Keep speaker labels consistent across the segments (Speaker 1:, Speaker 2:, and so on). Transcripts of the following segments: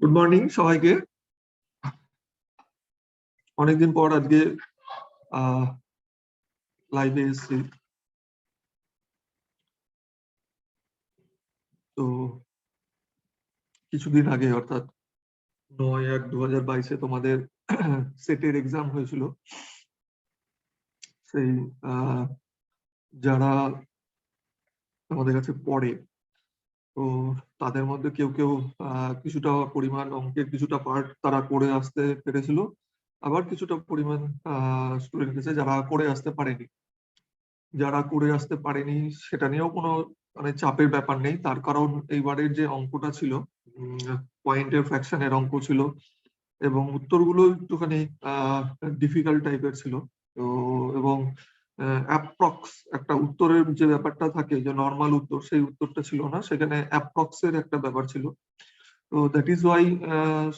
Speaker 1: Good morning সবাইকে। অনেকদিন পর আজকে লাইভে এসেছি। তো কিছুদিন আগে অর্থাৎ 9/1/2022 তোমাদের সেটের এক্সাম হয়েছিল। সেই যারা আমাদের কাছে পড়ে, তো তাদের মধ্যে কেউ কেউ কিছুটা পরিমাণ অঙ্কের কিছুটা পার্ট তারা করে আসতে পেরেছিল, আবার কিছুটা পরিমাণ স্টুডেন্ট আছে যারা করে আসতে পারেনি। যারা করে আসতে পারেনি সেটা নিয়েও কোনো মানে চাপের ব্যাপার নেই, তার কারণ এইবারের যে অঙ্কটা ছিল পয়েন্টের ফ্র্যাকশনের অঙ্ক ছিল এবং উত্তরগুলো একটুখানি ডিফিকাল্ট টাইপের ছিল। তো এবং অ্যাপ্রক্স একটা উত্তরের যে ব্যাপারটা থাকে, যে নর্মাল উত্তর, সেই উত্তরটা ছিল না, সেখানে অ্যাপ্রক্সের একটা ব্যাপার ছিল। তো দ্যাট ইজ ওয়াই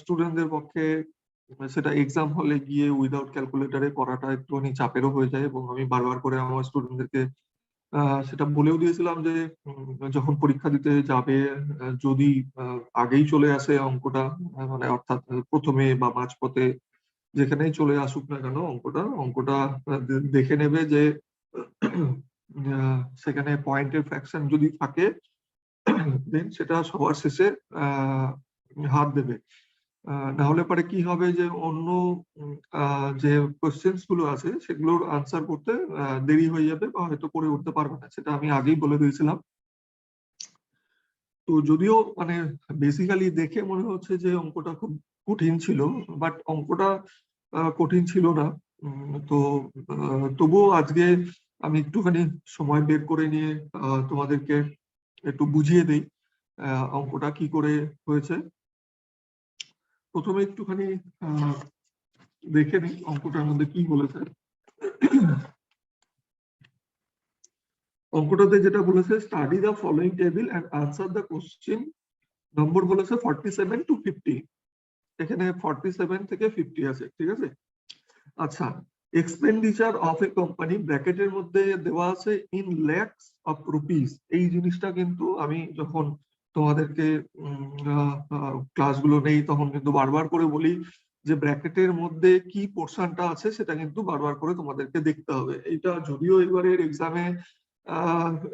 Speaker 1: স্টুডেন্টদের পক্ষে সেটা এক্সাম হলে গিয়ে উইদাউট ক্যালকুলেটরে করাটা একটুখানি চাপেরও হয়ে যায়। এবং আমি বারবার করে আমার স্টুডেন্টদেরকে সেটা বলেও দিয়েছিলাম যে যখন পরীক্ষা দিতে যাবে, যদি আগেই চলে আসে অঙ্কটা, মানে অর্থাৎ প্রথমে বা মাঝপথে যেখানেই চলে আসুক না কেন, অঙ্কটা অঙ্কটা দেখে নেবে যে সেখানে পয়েন্টের ফ্র্যাকশন যদি থাকে দেন সেটা সবার শেষে হাত দেবে। না হলে পরে কি হবে যে অন্য যে কোশ্চেন্স গুলো আছে সেগুলোর আনসার করতে দেরি হয়ে যাবে বা হয়তো করে উঠতে পারবে না, সেটা আমি আগেই বলে দিয়েছিলাম। তো যদিও মানে বেসিক্যালি দেখে মনে হচ্ছে যে অঙ্কটা খুব কঠিন ছিল, বাট অঙ্কটা কঠিন ছিল না। তো তবুও আজকে আমি একটুখানি সময় বের করে নিয়ে তোমাদেরকে একটু বুঝিয়ে দিই অঙ্কটা কি করে হয়েছে। প্রথমে একটুখানি দেখে নিই অঙ্কটার মধ্যে কি বলেছে। অঙ্কটাতে যেটা বলেছে, study the following table and answer the question, number বলেছে 47 to 50। এখানে 47 থেকে 50 আছে, ঠিক আছে। আচ্ছা, এক্সপেন্ডিচার অফ এ কোম্পানি ব্র্যাকেটের মধ্যে দেওয়া আছে ইন ল্যাক্স অফ রুপিস। এই জিনিসটা কিন্তু আমি যখন তোমাদেরকে ক্লাসগুলো নেই তখন কিন্তু বারবার করে বলি যে ব্র্যাকেটের মধ্যে কি পোর্শনটা আছে সেটা কিন্তু বারবার করে তোমাদেরকে দেখতে হবে। এইটা যদিও এবারের এক্সামে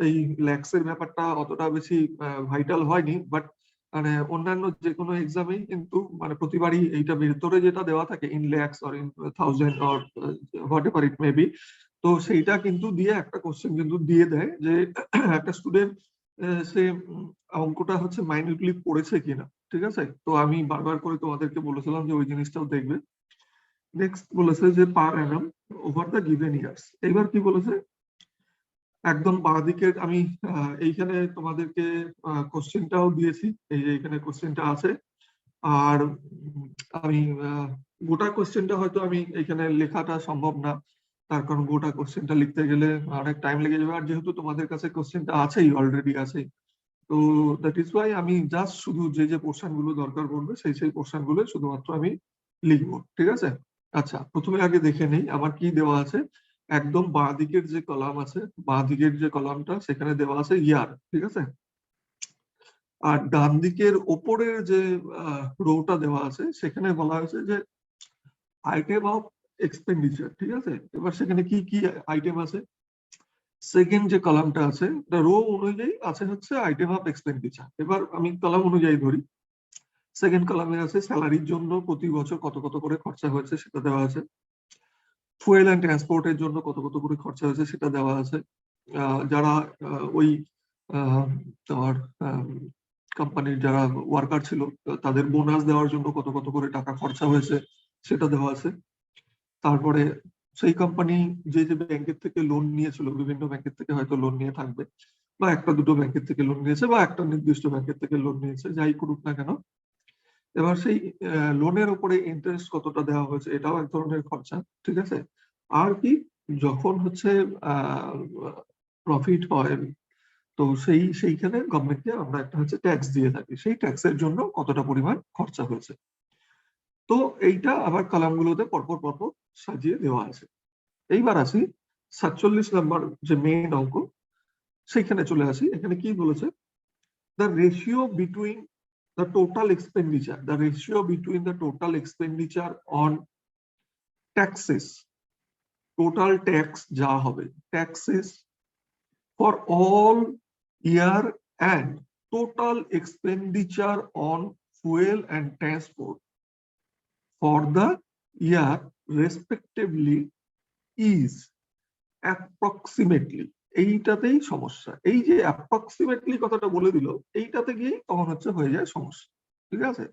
Speaker 1: এই ল্যাক্সের ব্যাপারটা অতটা বেশি ভাইটাল হয়নি, বাট মানে অন্যান্য যে কোনো এক্সামেই কিন্তু মানে প্রতিবারই এইটা ভেতরে যেটা দেওয়া থাকে in lakhs or in thousand or what ever it may be, তো সেইটা কিন্তু দিয়ে একটা কোশ্চেন কিন্তু দিয়ে দেয় যে একটা স্টুডেন্ট সে অঙ্কটা হচ্ছে মাইনিউটলি পড়েছে কিনা, ঠিক আছে। তো আমি বারবার করে তোমাদেরকে বলেছিলাম যে ওই জিনিসটাও দেখবে। নেক্সট বলেছে যে per annum over the given years. এইবার কি বলেছে, একদম বাঁ দিকের আমি এইখানে তোমাদেরকে কোশ্চেনটাও দিয়েছি, এই যে এখানে কোশ্চেনটা আছে। আর আমি গোটা কোশ্চেনটা হয়তো আমি এখানে লেখাটা সম্ভব না, তার কারণ গোটা কোশ্চেনটা লিখতে গেলে অনেক টাইম লেগে যাবে। আর যেহেতু তোমাদের কাছে কোশ্চেনটা আছেই, অলরেডি আছে, তো দ্যাট ইজ ওয়াই আমি জাস্ট শুধু যে যে পোর্শন গুলো দরকার পড়বে সেই পোর্শন গুলো শুধুমাত্র আমি লিখবো, ঠিক আছে। আচ্ছা, প্রথমে আগে দেখে নেই আমার কি দেওয়া আছে। একদম বাঁ দিকের যে কলাম আছে, বাঁ দিকের যে কলামটা সেখানে দেওয়া আছে ইয়ার, ঠিক আছে। আর ডান দিকের ওপরের যে রোটা দেওয়া আছে সেখানে বলা হয়েছে যে আইটেম অফ এক্সপেন্ডিচার, ঠিক আছে। এবার সেখানে কি কি আইটেম আছে, সেকেন্ড যে কলামটা আছে রো অনুযায়ী আছে হচ্ছে আইটেম অফ এক্সপেন্ডিচার। এবার আমি কলাম অনুযায়ী ধরি। সেকেন্ড কলামে আছে স্যালারির জন্য প্রতি বছর কত কত করে খরচা হয়েছে সেটা দেওয়া আছে। ফুয়েল অ্যান্ড ট্রান্সপোর্টের জন্য কত কত করে খরচা হয়েছে সেটা দেওয়া আছে। যারা ওই তোমার কোম্পানির যারা ওয়ার্কার ছিল তাদের বোনাস দেওয়ার জন্য কত কত করে টাকা খরচা হয়েছে সেটা দেওয়া আছে। তারপরে সেই কোম্পানি যে যে ব্যাংকের থেকে লোন নিয়েছিল, বিভিন্ন ব্যাংকের থেকে হয়তো লোন নিয়ে থাকবে, বা একটা দুটো ব্যাংকের থেকে লোন নিয়েছে, বা একটা নির্দিষ্ট ব্যাংকের থেকে লোন নিয়েছে, যাই করুক না কেন। এবার সেই লোনের উপরে ইন্টারেস্ট কতটা দেওয়া হয়েছে এটাও এক ধরনের খরচা, ঠিক আছে। আর কি, যখন হচ্ছে প্রফিট হয়, তো সেইখানে গভর্নমেন্টকে আমরা একটা হচ্ছে ট্যাক্স দিয়ে থাকি, সেই ট্যাক্সের জন্য কতটা পরিমাণ খরচা হয়েছে। তো এইটা আবার কলামগুলোতে পরপর পরপর সাজিয়ে দেওয়া আছে। এইবার আসি 47 নম্বর যে মেইন অঙ্ক, সেইখানে চলে আসি। এখানে কি বলেছে, the ratio between the total expenditure, the ratio between the total expenditure on taxes, total tax যা হবে, taxes for all year and total expenditure on fuel and transport for the year respectively is approximately, এইটাতেই সমস্যা। এই যে approximately কথাটা বলে দিল, এইটাতে গিয়ে তখন হচ্ছে হয়ে যায় সমস্যা। ঠিক আছে,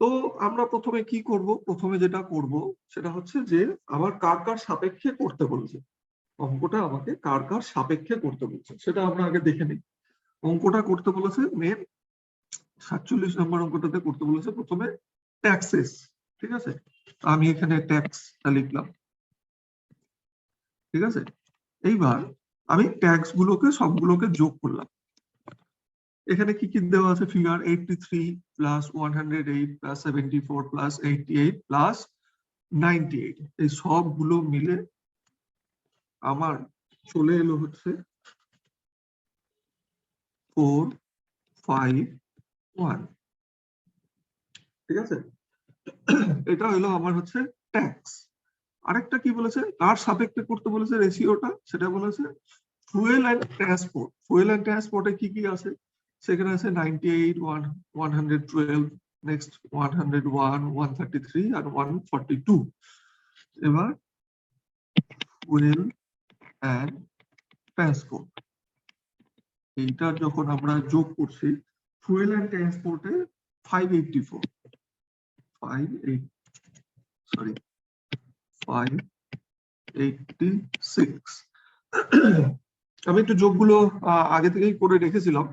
Speaker 1: তো আমরা প্রথমে কি করব, প্রথমে যেটা করব সেটা হচ্ছে যে আমার কার কার সাপেক্ষে করতে বলেছে, অঙ্কটা আমাকে কার কার সাপেক্ষে করতে বলছে সেটা আমরা আগে দেখে নিই। অঙ্কটা করতে বলেছে মেন 47 নম্বর অঙ্কটাতে করতে বলেছে প্রথমে ট্যাক্সেস। ঠিক আছে, আমি এখানে ট্যাক্সটা লিখলাম। ঠিক আছে, এইবার আমি ট্যাক্স গুলোকে সবগুলোকে যোগ করলাম। এখানে কি কি দেওয়া আছে, figure 83 plus 108 plus 74 plus 88 plus 98, এই সবগুলো মিলে আমার চলে এলো হচ্ছে 451। ঠিক আছে, এটা হলো আমার হচ্ছে ট্যাক্স। আরেকটা কি বলেছে, কার সাপেক্ষে করতে বলেছে রেশিওটা, সেটা বলেছে fuel and transport. Fuel and ট্রান্সপোর্টে কি কি আছে, সেখানে আছে 98, 112, নেক্সট 101, 133 আর 142। এবার ফুয়েল এন্ড ট্রান্সপোর্ট, এইটা যখন আমরা যোগ করছি, ফুয়েল এন্ড ট্রান্সপোর্টে 584, 586। আমি একটু যোগগুলো আগে থেকেই করে রেখেছিলাম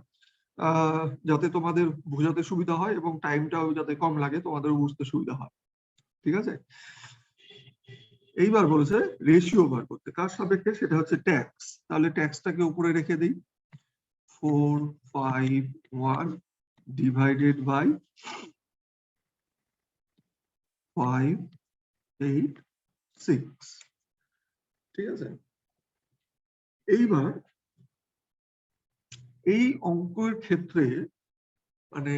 Speaker 1: যাতে তোমাদের বোঝাতে সুবিধা হয় এবং টাইমটাও যাতে কম লাগে, তোমাদের বুঝতে সুবিধা হয়। ঠিক আছে, এইবার বলেছে রেশিও বার করতে, কার সাপেক্ষে, সেটা হচ্ছে ট্যাক্স। তাহলে ট্যাক্সটাকে উপরে রেখে দিই, 451 ডিভাইডেড বাই 586। ঠিক আছে, এইবার এই অঙ্কের ক্ষেত্রে মানে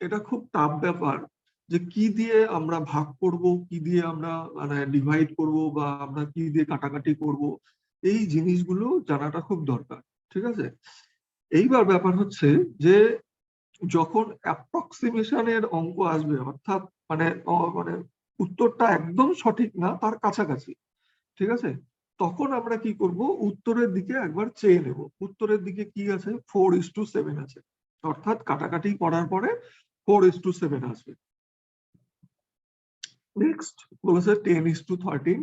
Speaker 1: এটা খুব টাফ ব্যাপার যে কি দিয়ে আমরা ভাগ করব, কি দিয়ে আমরা মানে ডিভাইড করব, বা আমরা কি দিয়ে কাটাকাটি করব, এই জিনিসগুলো জানাটা খুব দরকার। ঠিক আছে, এইবার ব্যাপার হচ্ছে যে যখন অ্যাপ্রক্সিমেশনের অঙ্ক আসবে, অর্থাৎ মানে মানে উত্তরটা একদম সঠিক না, তার কাছাকাছি, ঠিক আছে, তখন আমরা কি করব, উত্তরের দিকে একবার চেয়ে নেব। উত্তরের দিকে কি আছে, 4:7 আছে, অর্থাৎ কাটাকাটি করার পরে 4:7 আসবে। নেক্সট বলেছে 10:13,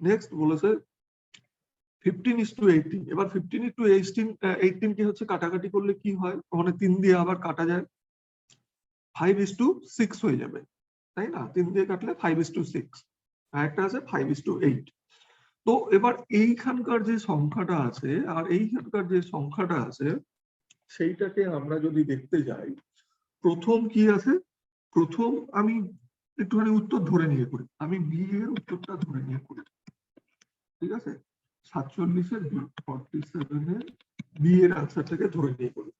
Speaker 1: নেক্সট বলেছে 15:18। এবার 15:18 কি হচ্ছে, কাটাকাটি করলে কি হয়, ওখানে 3 দিয়ে আবার কাটা যায়, 5:6 হয়ে যাবে, তাই না, 3 দিয়ে কাটলে 5:6। আর একটা আছে 5:8। তো এবার এইখানকার যে সংখ্যাটা আছে আর এইখানকার যে সংখ্যাটা আছে, সেইটাকে আমরা যদি দেখতে যাই, প্রথম কি আছে, প্রথম আমি একটুখানি উত্তর ধরে নিয়ে করি, আমি বি এর উত্তরটা ধরে নিয়ে করি। ঠিক আছে, 47-এর 47-এর বি এর আনসারটাকে ধরে নিয়ে করি।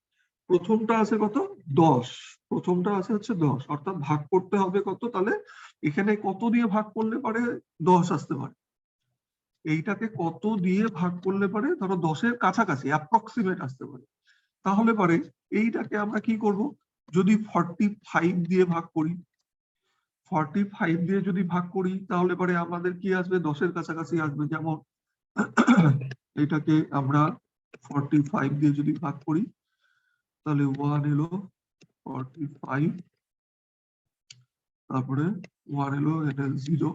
Speaker 1: প্রথমটা আছে কত, 10, প্রথমটা আছে হচ্ছে 10, অর্থাৎ ভাগ করতে হবে কত, তাহলে এখানে কত দিয়ে ভাগ করলে পারে 10 আসতে পারে, এইটাকে কত দিয়ে ভাগ করলে পারে ধরো 10-এর কাছাকাছি অ্যাপ্রক্সিমেট আসতে পারে। তাহলে পারে এইটাকে আমরা কি করব, যদি 45 দিয়ে ভাগ করি, 45 দিয়ে যদি ভাগ করি তাহলে পরে আমাদের কি আসবে, 10-এর কাছাকাছি আসবে। যেমন এটাকে আমরা 45 দিয়ে যদি ভাগ করি তাহলে 1 এলো 45, তারপরে 1 এলো, এটা 0,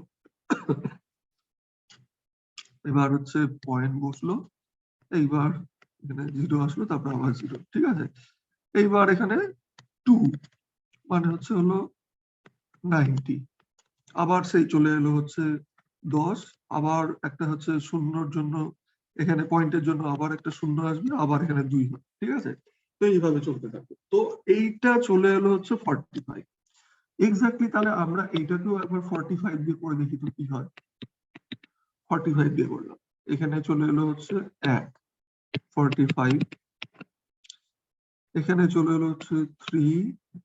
Speaker 1: এবার হচ্ছে পয়েন্ট বসলো, এইবার এখানে 0 আসলো, তারপর আবার 0। ঠিক আছে, এইবার এখানে 2 মানে হচ্ছে হলো 90, আবার সেই চলে এলো হচ্ছে 10, আবার একটা হচ্ছে শূন্যর জন্য, এখানে পয়েন্টের জন্য আবার একটা শূন্য আসবে, আবার এখানে 2 হবে। ঠিক আছে, তো এইভাবে চলতে থাকবে। তো এইটা চলে এলো হচ্ছে 45 এক্স্যাক্টলি। তাহলে আমরা এইটাকেও একবার 45 দিয়ে করে দেখি তো কি হয়। 45 দিয়ে করলাম, এখানে চলে এলো হচ্ছে 1, 45 এখানে চলে এলো হচ্ছে 3,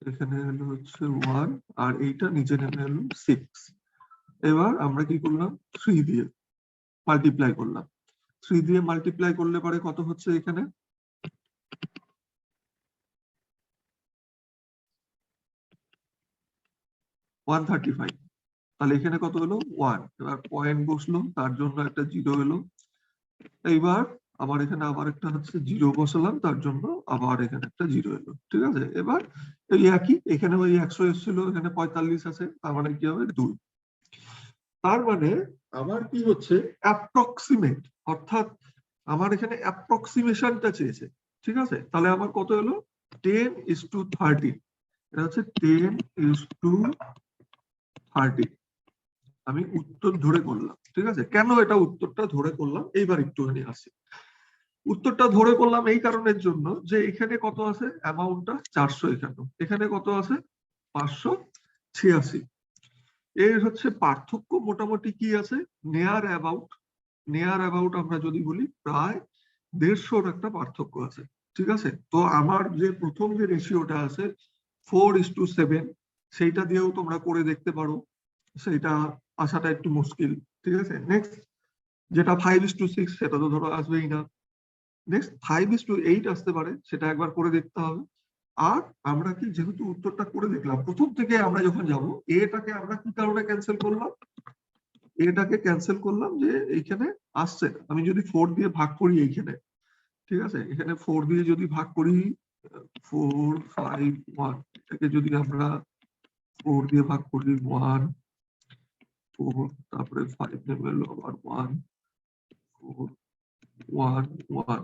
Speaker 1: এখানে এলো হচ্ছে 1, আর এইটা নিচে নেমে এলো 6। এবার আমরা কি করলাম, 3 দিয়ে মাল্টিপ্লাই করলাম। 3 দিয়ে মাল্টিপ্লাই করলে পরে কত হচ্ছে এখানে, 135। তাহলে এখানে কত হলো, 1। এবার পয়েন্ট বসলো, তার জন্য একটা 0 এলো। এইবার আবার এখানে আবার একটা হচ্ছে 0 বসালাম, তার জন্য আবার এখানে একটা 0 এলো। ঠিক আছে, এবার এই একই, এখানে ওই 100 এসেছিল, এখানে 45 আছে, তার মানে কি হবে 2। তার মানে আমার কি হচ্ছে, অ্যাপ্রক্সিমেট, অর্থাৎ আমার এখানে অ্যাপ্রক্সিমেশনটা চেয়েছে। ঠিক আছে, তাহলে আমার কত হলো, 10:30। এটা হচ্ছে 10:30। আমি উত্তর ধরে করলাম। ঠিক আছে, কেন এটা উত্তরটা ধরে করলাম, এইবার একটুখানি আসি। উত্তরটা ধরে করলাম এই কারণের জন্য যে এখানে কত আছে, অ্যামাউন্টটা 451, এখানে কত আছে 586। এর হচ্ছে পার্থক্য মোটামুটি কি আছে, নেয়ার অ্যাবাউট আমরা যদি বলি প্রায় 150 একটা পার্থক্য আছে। ঠিক আছে, তো আমার যে প্রথম যে রেশিওটা আছে 4:7, সেইটা দিয়েও তোমরা করে দেখতে পারো, সেইটা আসাটা একটু মুশকিল। ঠিক আছে, নেক্সট যেটা 5:6, সেটা তো ধরো আসবেই না। নেক্সট 5:8 আসতে পারে, সেটা একবার করে দেখতে হবে। আর আমরা কি, যেহেতু উত্তরটা করে দেখলাম, প্রথম থেকে আমরা যখন যাব, এটাকে আমরা কি কারণে ক্যান্সেল করলাম, এটাকে ক্যান্সেল করলাম যে এইখানে আসছে, আমি যদি 4 দিয়ে ভাগ করি এইখানে, ঠিক আছে, এখানে 4 দিয়ে যদি ভাগ করি, 451, এটাকে যদি আমরা 4 দিয়ে ভাগ করি, 1 4, তারপরে 5 নেমে এলো, আবার 1 4 1 1,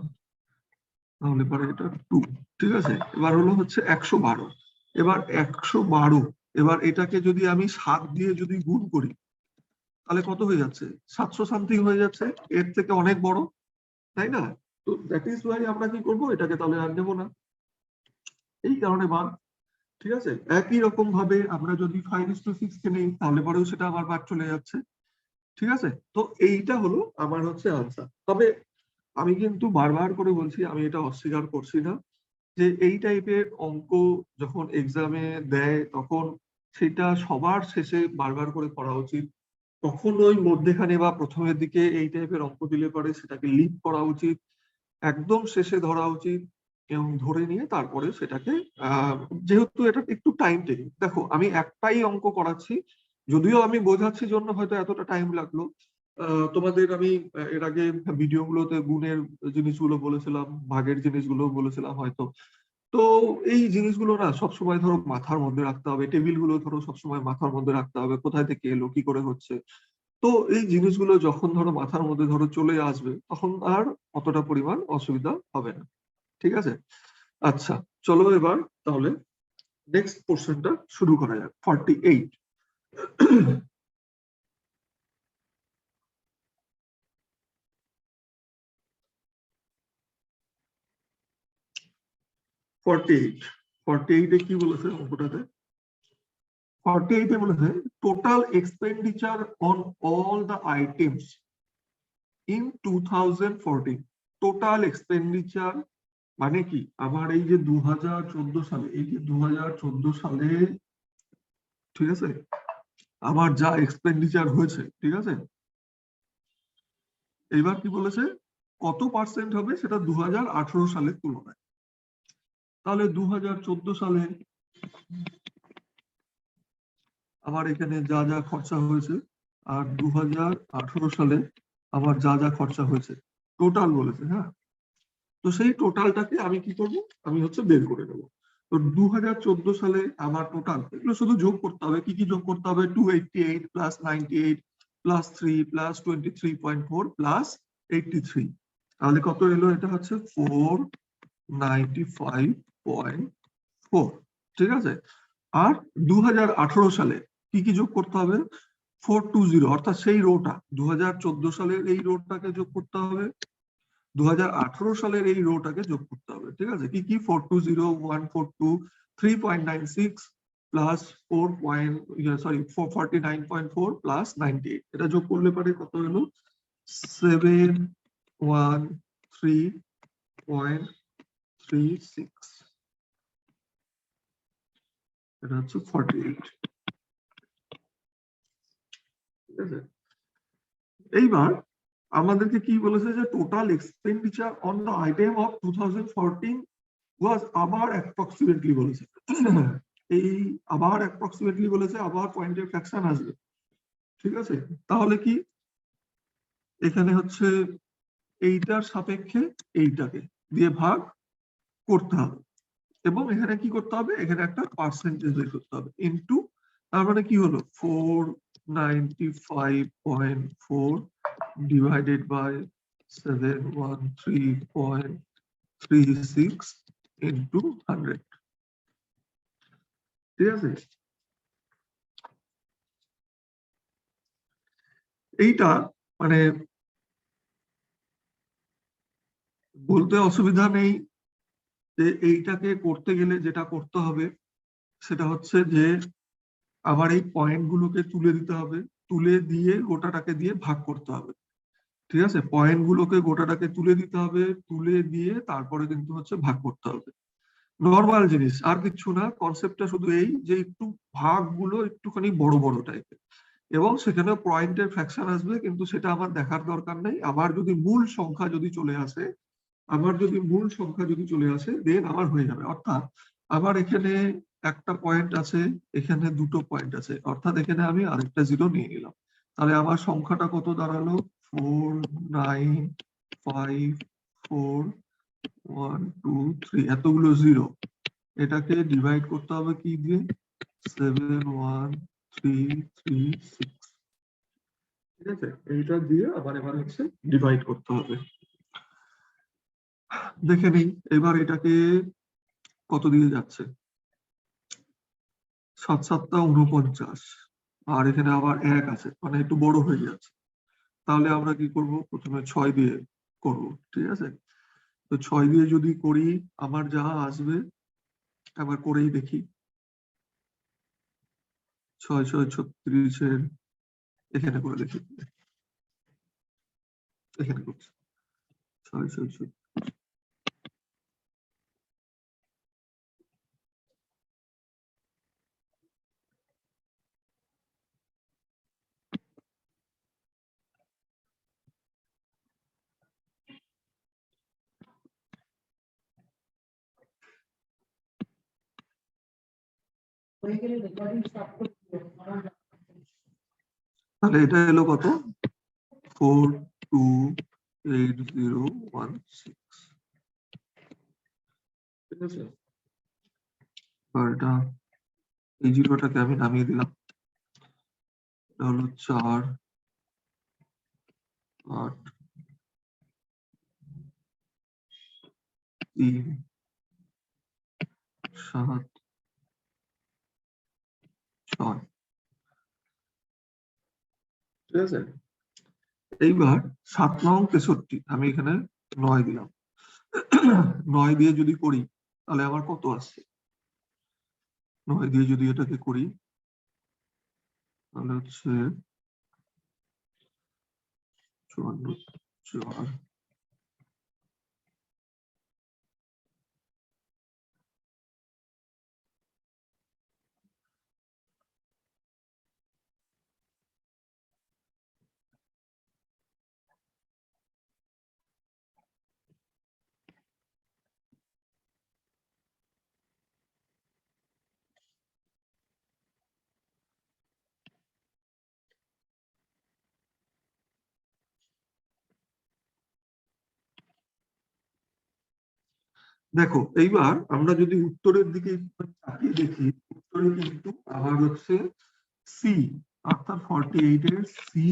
Speaker 1: তাহলে পরে এটা 2। ঠিক আছে, এবার হলো হচ্ছে 112। এবার 112, এবার এটাকে যদি আমি 7 দিয়ে যদি গুণ করি, তাহলে কত হয়ে যাচ্ছে, 700 সামথিং হয়ে যাচ্ছে, এর থেকে অনেক বড়, তাই না? তো দ্যাট ইজ ওয়াই আমরা কি করবো, এটাকে তাহলে আর নেবো না, এই কারণে বাদ। ঠিক আছে, একই রকম ভাবে আমরা যদি 5:6 কে নেই, তাহলে পরেও সেটা আবার বাদ চলে যাচ্ছে। ঠিক আছে, তো এইটা হলো আমার হচ্ছে আনসার। তবে আমি কিন্তু বারবার করে বলছি, আমি এটা অস্বীকার করছি না যে এই টাইপের অঙ্ক যখন এক্সামে দেয়, তখন সেটা সবার শেষে বারবার করে করা উচিত। কখনোই মধ্যেখানে বা প্রথমের দিকে এই টাইপের অঙ্ক দিলে পরে সেটাকে লিভ করা উচিত, একদম শেষে ধরা উচিত, এবং ধরে নিয়ে তারপরে সেটাকে যেহেতু এটা একটু টাইম টেকিং, দেখো আমি একটাই অঙ্ক করাচ্ছি, যদিও আমি বোঝাচ্ছি জন্য হয়তো এতটা টাইম লাগলো। তোমাদের আমি এর আগে ভিডিওগুলোতে গুণের জিনিসগুলো বলেছিলাম, ভাগের জিনিসগুলো বলেছিলাম হয়তো। তো এই জিনিসগুলো না সবসময় ধরো মাথার মধ্যে রাখতে হবে, টেবিলগুলো ধরো সবসময় মাথার মধ্যে রাখতে হবে, কোথায় থেকে এলো, কি করে হচ্ছে। তো এই জিনিসগুলো যখন ধরো মাথার মধ্যে ধরো চলে আসবে, তখন আর অতটা পরিমাণ অসুবিধা হবে না। ঠিক আছে, আচ্ছা, চলো এবার তাহলে নেক্সট পোর্শনটা শুরু করা যাক। 48। 48, 48 এ কি বলেছে অঙ্কটাতে, 48 এ বলেছে total expenditure on all the items in 2014। Total expenditure মানে কি, আমার এই যে 2014 সালে, এই যে 2014 সালে, ঠিক আছে, আমার যা এক্সপেন্ডিচার হয়েছে, ঠিক আছে, এইবার কি বলেছে, কত পার্সেন্ট হবে সেটা 2018 সালের তুলনায়। তাহলে 2014 সালে আমার এখানে যা যা খরচা হয়েছে, আর 2018 সালে আমার যা যা খরচা হয়েছে, টোটাল বলেছে, হ্যাঁ। তো সেই টোটালটাকে আমি কি করব, আমি হচ্ছে বের করে নেব। তো 2014 সালে আমার টোটাল, এগুলো শুধু যোগ করতে হবে, কি কি যোগ করতে হবে, 288 প্লাস 98 প্লাস 3 প্লাস 23.4 প্লাস 83, তাহলে কত এলো, এটা হচ্ছে 495.4। ঠিক আছে, আর 2018 সালে কি কি যোগ করতে হবে, 420, অর্থাৎ সেই রোটা 2014 সালের এই রোটাকে যোগ করতে হবে, 2018 সালের এই রোটাকে যোগ করতে হবে। ঠিক আছে, কি কি, 420 142 3.96 প্লাস 49.4 প্লাস 98, এটা যোগ করলে পারে কত হলো, 713.36। এটা হচ্ছে 48। ঠিক আছে, এইবার আমাদেরকে কি বলেছে যে total expenditure on the item of 2014 ওয়াজ আবার অ্যাপ্রক্সিমেটলি বলেছে। এই আবার অ্যাপ্রক্সিমেটলি বলেছে, আবার পয়েন্টের ফ্র্যাকশন আসবে। ঠিক আছে, তাহলে কি এখানে হচ্ছে এইটার সাপেক্ষে এইটাকে দিয়ে ভাগ করতে হবে, এবং এখানে কি করতে হবে, এখানে একটা পার্সেন্টেজ বের করতে হবে ইনটু, তার মানে কি হলো 495.4 ডিভাইডেড বাই 713.36 ইনটু 100। ঠিক আছে, এইটা মানে বলতে অসুবিধা নেই যে এইটাকে করতে গেলে যেটা করতে হবে সেটা হচ্ছে যে আবার এই পয়েন্ট গুলোকে তুলে দিতে হবে, তুলে দিয়ে গোটাটাকে দিয়ে ভাগ করতে হবে। ঠিক আছে, পয়েন্ট গুলোকে গোটাটাকে তুলে দিতে হবে, তুলে দিয়ে তারপরে কিন্তু হচ্ছে ভাগ করতে হবে। নর্মাল জিনিস, আর কিছু না। কনসেপ্টটা শুধু এই যে একটু ভাগগুলো একটুখানি বড় বড় টাইপের, এবং সেখানে পয়েন্টের ফ্র্যাকশন আসবে, কিন্তু সেটা আমার দেখার দরকার নেই। আবার যদি মূল সংখ্যা যদি চলে আসে, দেন আমার হয়ে যাবে। অর্থাৎ আমার এখানে একটা পয়েন্ট আছে, এখানে দুটো পয়েন্ট আছে, অর্থাৎ এখানে আমি আরেকটা জিরো নিয়ে নিলাম। তাহলে আমার সংখ্যাটা কত দাঁড়ালো, 4954123, এতগুলো জিরো। এটাকে ডিভাইড করতে হবে কি দিয়ে, 71336। ঠিক আছে, এইটা দিয়ে আবার এবার হচ্ছে ডিভাইড করতে হবে। দেখে নিই এবার এটাকে কত দিয়ে যাচ্ছে, 7 7 49, আর এখানে আবার 1 আছে, মানে একটু বড় হয়ে যাচ্ছে। তাহলে আমরা কি করব, প্রথমে 6 দিয়ে করব। ঠিক আছে, তো 6 দিয়ে যদি করি আমার যা আসবে, একবার করেই দেখি। 6 6 36 এখানে করে দেখি, এখানে করছি 6 6 6। তাহলে এটা এলো কত, 428016। ঠিক আছে, আর এটা এই জিরোটাকে আমি নামিয়ে দিলাম, এটা হলো 4 8 3 7 6। ঠিক আছে, এইবার 7 9 63, আমি এখানে 9 দিলাম। 9 দিয়ে যদি করি তাহলে আমার কত আসছে, 9 দিয়ে যদি এটাকে করি তাহলে হচ্ছে 54 4। দেখো এইবার আমরা যদি উত্তরের দিকে একটু তাকিয়ে দেখি, উত্তরে কিন্তু আমার হচ্ছে সি, অর্থাৎ 48 এর সি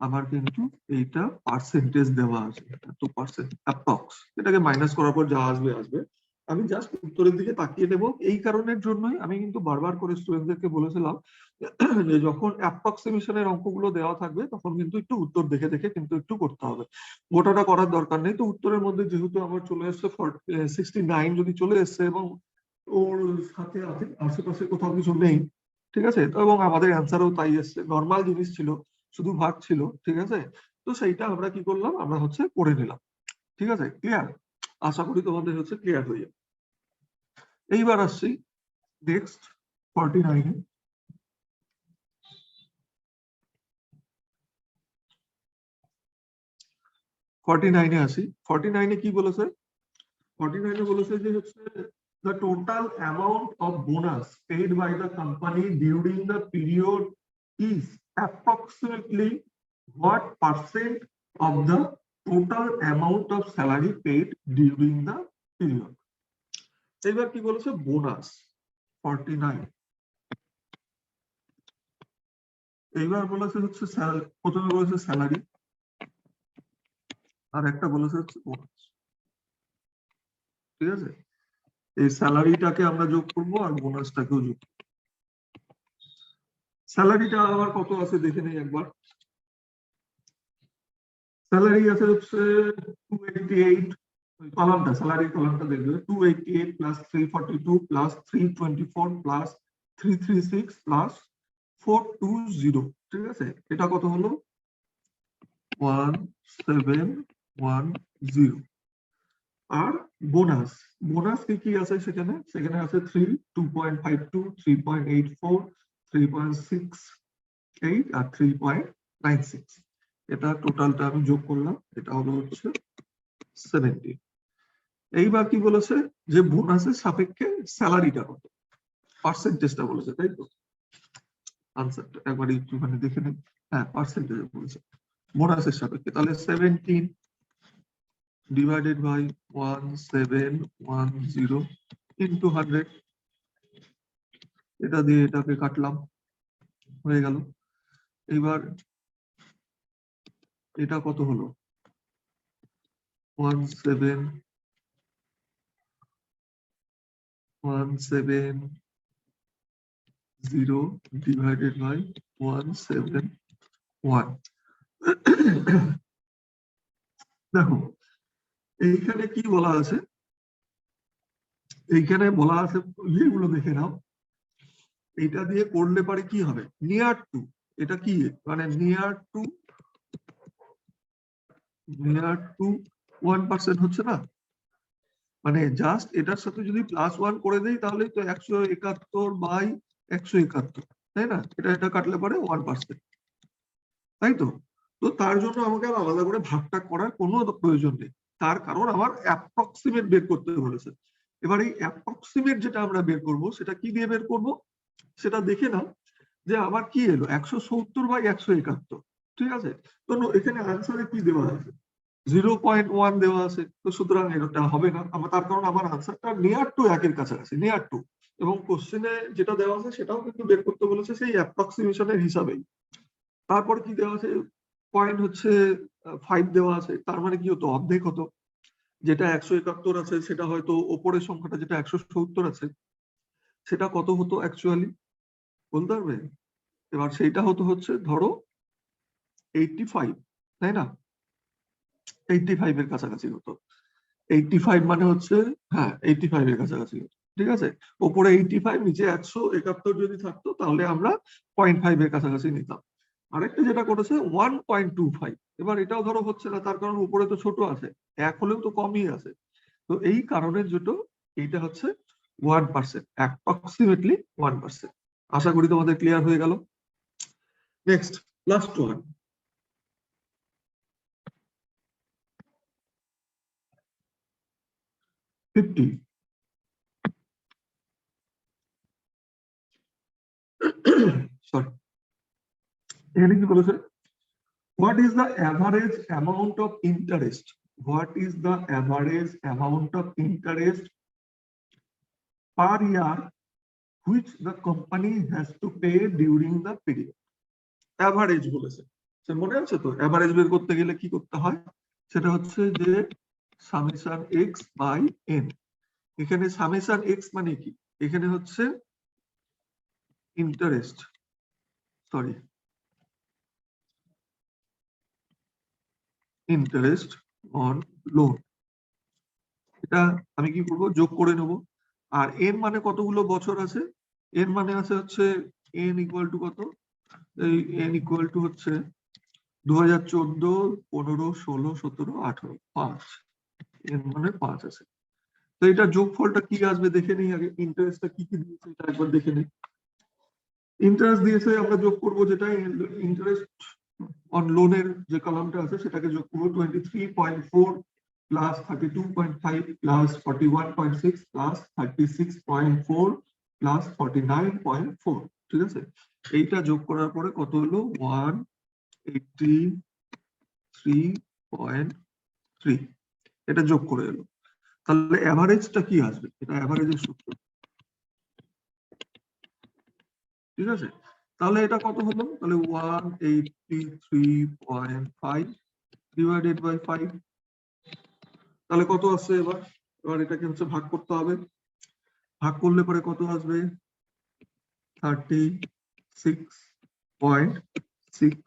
Speaker 1: আমার কিন্তু এইটা পার্সেন্টেজ দেওয়া আছে, এত পার্সেন্ট অ্যাপ্রক্স, এটাকে মাইনাস করার পর যা আসবে আসবে। আমি জাস্ট উত্তরের দিকে তাকিয়ে নেব। এই কারণের জন্যই আমি কিন্তু বারবার করে স্টুডেন্টদেরকে বলেছিলাম যে যখন অ্যাপ্রক্সিমেশনের অঙ্কগুলো দেওয়া থাকবে তখন কিন্তু একটু উত্তর দেখে দেখে কিন্তু একটু করতে হবে, গোটাটা করার দরকার নেই। তো উত্তরের মধ্যে যেহেতু আমার চলে এসছে 69 যদি চলে এসছে এবং ওর সাথে আশেপাশে কোথাও কিছু নেই, ঠিক আছে, তো এবং আমাদের অ্যান্সারও তাই এসছে, নর্মাল জিনিস ছিল, শুধু ভাগ ছিল। ঠিক আছে, তো সেইটা আমরা কি করলাম, আমরা হচ্ছে করে নিলাম। ঠিক আছে, ক্লিয়ার? আশা করি তোমাদের হচ্ছে ক্লিয়ার হয়ে যাবে। এইবার আসছি নেক্সট 49 49 আসি। 49 কি বলেছে? 49 বলেছে যে হচ্ছে the total amount of bonus paid by the company during the period is approximately what percent of the total amount of salary paid during the period. এবার কি বলেছে? বোনাস 49। এইবার বলেছে হচ্ছে প্রথমে বলেছে স্যালারি, আর একটা বলেছে হচ্ছে বোনাস। ঠিক আছে, এই স্যালারিটাকে আমরা যোগ করবো আর বোনাসটাকেও যোগ করবো। স্যালারিটা আবার কত আছে দেখে নেই একবার। স্যালারি আছে হচ্ছে 288, কলামটা স্যালারি কলামটা দেখবে 288 প্লাস 342 প্লাস 324 প্লাস 336 প্লাস 420। ঠিক আছে, এটা কত হলো? 1710। আর বোনাস, বোনাস কি আছে সেখানে? সেখানে আছে 3, 2.52, 3.84, 3.68 আর 3.96। এটা টোটালটা আমি যোগ করলাম, এটা হলো হচ্ছে 70। এইবার কি বলেছে? যে বোনাসের সাপেক্ষে স্যালারিটা কত, পার্সেন্টেজটা বলেছে, তাই তো? আনসারটা একবার একটুখানি দেখে নিন। হ্যাঁ, পার্সেন্টেজ বলেছে বোনাসের সাপেক্ষে। তাহলে 17 ডিভাইডেড বাই 1710 ইন্টু 100। এটা দিয়ে এটাকে কাটলাম, হয়ে গেল। এবার এটা কত হলো? 1710 ডিভাইডেড বাই 171। দেখো এইখানে কি বলা আছে, এইখানে বলা আছে ইয়েগুলো দেখে নাও। এটা দিয়ে করলে পারে কি হবে? নিয়ার টু, এটা কি মানে নিয়ার টু 1% হচ্ছে না, মানে জাস্ট এটার সাথে যদি +1 করে দেই তাহলে তো 171 বাই 171, তাই না? এটা কাটলে পারে 1%, তাই তো? তো তার জন্য আমাকে আর আলাদা করে ভাগটা করার কোনো প্রয়োজন নেই, তার কারণ আমার অ্যাপ্রক্সিমেট বের করতে বলেছে। এবার এই অ্যাপ্রক্সিমেট যেটা আমরা বের করব সেটা কি দিয়ে বের করব সেটা দেখে নাও। যে আমার কি এলো? 170 বাই 171। ঠিক আছে, তো এখানে আনসারে কি দেওয়া আছে? 0.1 দেওয়া আছে, তো সুতরাং এটা হবে না আমার, তার কারণ আমার আনসারটা নিয়ার টু 1-এর কাছাকাছি, নিয়ার টু। এবং কোশ্চেনে যেটা দেওয়া আছে সেটাও কিন্তু বের করতে বলেছে সেই অ্যাপ্রক্সিমেশনের হিসাবেই। তারপর কি দেওয়া আছে? পয়েন্ট হচ্ছে 5 দেওয়া আছে, তার মানে কি হতো? অর্ধেক হতো। যেটা 171 আছে সেটা হয়তো ওপরের সংখ্যাটা যেটা 170 আছে সেটা কত হতো অ্যাকচুয়ালি বলতে পারবে? এবার সেইটা হচ্ছে ধরো 85, তাই না? 85 এর কাছাকাছি হতো। 85 মানে হচ্ছে, হ্যাঁ 85 এর কাছাকাছি হতো। ঠিক আছে, ওপরে 85 নিচে 171 যদি থাকতো তাহলে আমরা 0.5 এর কাছাকাছি নিতাম। আরেকটা যেটা করেছে 1.25, এবার এটাও ধরো হচ্ছে না, তার কারণ উপরে তো ছোট আছে, 1 হলেও তো কমই আছে। তো এই কারণের জন্য এইটা হচ্ছে 1%, অ্যাপ্রক্সিমেটলি 1%। আশা করি তোমাদের ক্লিয়ার হয়ে গেল। Next, last one. 50। সরি, এখানে কি বলেছে? What is the average amount of interest? What is the average amount of interest per year which the company has to pay during the period? Average বলেছে, সে মনে আছে তো? Average বের করতে গেলে কি করতে হয়? সেটা হচ্ছে যে সামেশন এক্স বাই এন। এখানে সামেশন এক্স মানে কি? এখানে হচ্ছে interest, sorry interest on loan. এটা আমি কি করব? যোগ করে নেব। আর এন মানে কতগুলো বছর আছে? এন মানে আছে হচ্ছে এন ইকুয়াল টু কত? এই এন ইকুয়াল টু হচ্ছে 2014, 15, 16, 17, 18, 5। এন মানে 5 আছে। তো এটা যোগফলটা কি আসবে দেখে নিই আগে। ইন্টারেস্টটা কি কি দিয়েছে এটা একবার দেখে নিই। ইন্টারেস্ট দিয়েছে আমরা যোগ করবো, যেটা ইন্টারেস্ট অন লোনের যে কলামটা আছে সেটাকে যোগ করবো 23.4 প্লাস 32.5 প্লাস 41.6 প্লাস 36.4 প্লাস 49.4। ঠিক আছে, এইটা যোগ করার পরে কত হলো 183.3। এটা যোগ করে এলো। তাহলে অ্যাভারেজটা কি আসবে? এটা অ্যাভারেজের সূত্র। ঠিক আছে, তাহলে এটা কত হলো? তাহলে 183.5 ডিভাইডেড বাই 5। তাহলে কত আসছে? এবার এটাকে হচ্ছে ভাগ করতে হবে। ভাগ করলে পরে কত আসবে? 36.66।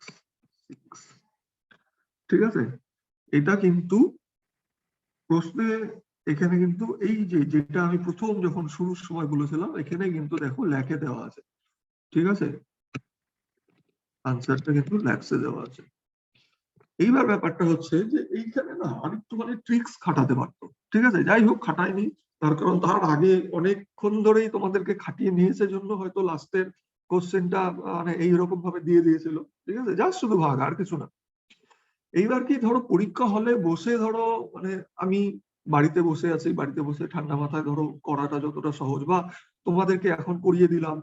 Speaker 1: ঠিক আছে, এটা কিন্তু প্রশ্নে এখানে কিন্তু এই যেটা আমি প্রথম যখন শুরুর সময় বলেছিলাম, এখানে কিন্তু দেখো লেখে দেওয়া আছে। ঠিক আছে, আনসারটা কিন্তু ল্যাক্সে দেওয়া আছে। এইবার ব্যাপারটা হচ্ছে যে এইখানে না আরেকটুখানি ট্রিক্স খাটাতে পারতো। ঠিক আছে, যাই হোক খাটায়নি, তার কারণ তার আগে অনেকক্ষণ ধরেই তোমাদেরকে খাটিয়ে নিয়েছে জন্য হয়তো লাস্টের কোশ্চেনটা মানে এইরকম ভাবে দিয়ে দিয়েছিল। ঠিক আছে, যা শুধু ভাগ, আর কিছু না। এইবার কি ধরো পরীক্ষা হলে বসে ধরো মানে আমি বাড়িতে বসে আছি, বাড়িতে বসে ঠান্ডা মাথায় ধরো করাটা যতটা সহজ, বা তোমাদেরকে এখন করিয়ে দিলাম,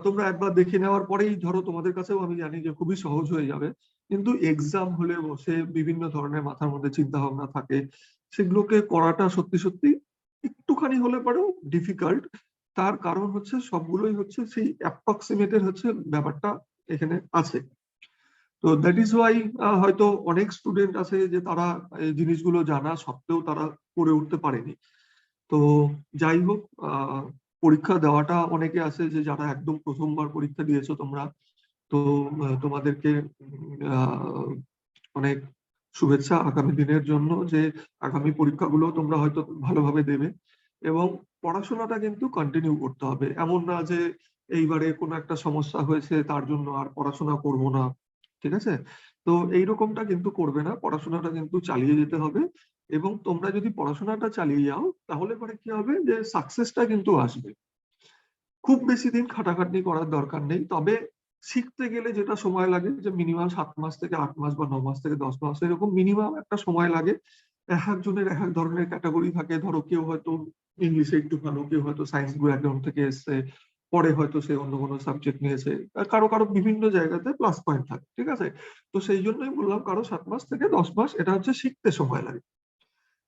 Speaker 1: তোমরা একবার দেখে নেওয়ার পরেই ধরো তোমাদের কাছেও আমি জানি যে খুবই সহজ হয়ে যাবে। কিন্তু এক্সাম হলে বসে বিভিন্ন ধরনের মাথার মধ্যে চিন্তা ভাবনা থাকে, সেগুলোকে করাটা সত্যি সত্যি একটুখানি হলে পরেও ডিফিকাল্ট। তার কারণ হচ্ছে সবগুলোই হচ্ছে সেই অ্যাপ্রক্সিমেটের হচ্ছে ব্যাপারটা এখানে আছে। তো দ্যাট ইজ ওয়াই হয়তো অনেক স্টুডেন্ট আছে যে তারা এই জিনিসগুলো জানা সত্ত্বেও তারা করে উঠতে পারেনি। তো যাই হোক, পরীক্ষা দেওয়াটা অনেকে আছে যে যারা একদম প্রথমবার পরীক্ষা দিয়েছো তোমরা, তো তোমাদেরকে অনেক শুভেচ্ছা আগামী দিনের জন্য, যে আগামী পরীক্ষাগুলো তোমরা হয়তো ভালোভাবে দেবে। এবং পড়াশোনাটা কিন্তু কন্টিনিউ করতে হবে, এমন না যে এইবারে কোনো একটা সমস্যা হয়েছে তার জন্য আর পড়াশোনা করব না। ঠিক আছে, তো এইরকমটা কিন্তু করবে না, পড়াশোনাটা কিন্তু চালিয়ে যেতে হবে। এবং তোমরা যদি পড়াশোনাটা চালিয়ে যাও তাহলে পরে কি হবে, যে সাকসেসটা কিন্তু আসবে। খুব বেশি দিন খাটাখাটনি করার দরকার নেই, তবে শিখতে গেলে যেটা সময় লাগে, যে মিনিমাম 7 মাস থেকে 8 মাস বা 9 মাস থেকে 10 মাস এরকম মিনিমাম একটা সময় লাগে। এক একজনের এক এক ধরনের ক্যাটাগরি থাকে, ধরো কেউ হয়তো ইংলিশে একটু ভালো, কেউ হয়তো সায়েন্স ব্যাকগ্রাউন্ড থেকে এসছে, পরে হয়তো সে অন্য কোনো সাবজেক্ট নিয়েছে, কারো কারো বিভিন্ন জায়গাতে প্লাস পয়েন্ট থাকে। ঠিক আছে, তো সেই জন্যই বললাম কারো 7 মাস থেকে 10 মাস এটা হচ্ছে শিখতে সময় লাগে।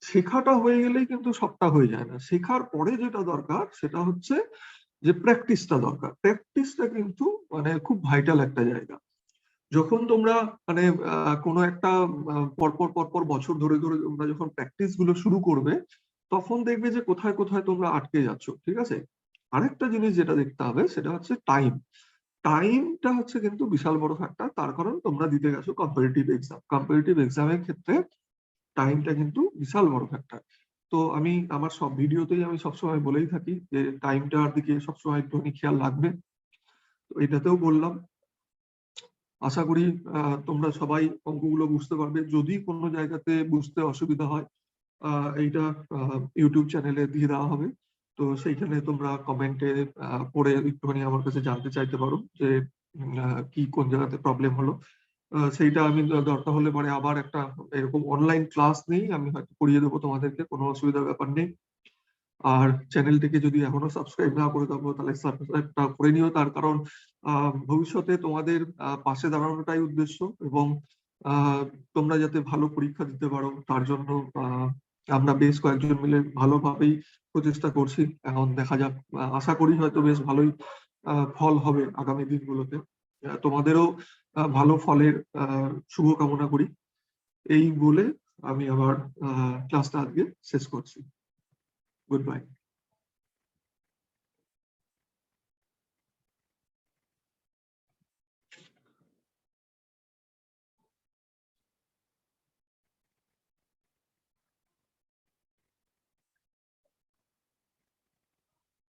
Speaker 1: শেখাটা হয়ে গেলেই কিন্তু সবটা হয়ে যায় না, শেখার পরে যেটা দরকার সেটা হচ্ছে যে প্র্যাকটিসটা দরকার। প্র্যাকটিসটা কিন্তু মানে খুব ভাইটাল একটা জায়গা। যখন তোমরা মানে কোনো একটা পরপর পরপর বছর ধরে ধরে তোমরা যখন প্র্যাকটিস গুলো শুরু করবে, তখন দেখবে যে কোথায় কোথায় তোমরা আটকে যাচ্ছ। ঠিক আছে, আরেকটা জিনিস যেটা দেখতে হবে সেটা হচ্ছে টাইম। টাইমটা হচ্ছে কিন্তু বিশাল বড় ফ্যাক্টর, তার কারণ তোমরা দিতে গেছো কম্পিটিটিভ এক্সাম। কম্পিটিটিভ এক্সামের ক্ষেত্রে টাইমটা কিন্তু বিশাল বড় ফ্যাক্টর। তো আমি আমার সব ভিডিওতেই আমি সবসময় বলেই থাকি যে টাইমটার দিকে সবসময় একটুখানি খেয়াল রাখবে। তো এটাতেও বললাম। আশা করি তোমরা সবাই অঙ্কগুলো বুঝতে পারবে। যদি কোনো জায়গাতে বুঝতে অসুবিধা হয়, এইটা ইউটিউব চ্যানেলে দিয়ে দেওয়া হবে। তো সেইখানে তোমরা কমেন্টে পড়ে একটুখানি আমার কাছে জানতে চাইতে পারো যে কি কোন জায়গাতে প্রবলেম হলো। সেইটা আমি দরকার হলে পরে আবার একটা এরকম অনলাইন ক্লাস নেই, আমি হয়তো করিয়ে দেবো তোমাদেরকে, কোনো অসুবিধার ব্যাপার নেই। আর চ্যানেলটিকে যদি এখনো সাবস্ক্রাইব না করে থাকো তাহলে সাবস্ক্রাইবটা করে নিও, তার কারণ ভবিষ্যতে তোমাদের পাশে দাঁড়ানোটাই উদ্দেশ্য। এবং আহ, তোমরা যাতে ভালো পরীক্ষা দিতে পারো তার জন্য আমরা বেশ কয়েকজন মিলে ভালোভাবেই প্রচেষ্টা করছি। এখন দেখা যাক, আশা করি হয়তো বেশ ভালোই ফল হবে আগামী দিনগুলোতে। তোমাদেরও ভালো ফলের শুভকামনা করি। এই বলে আমি আমার ক্লাসটা আজকে শেষ করছি। Good bye.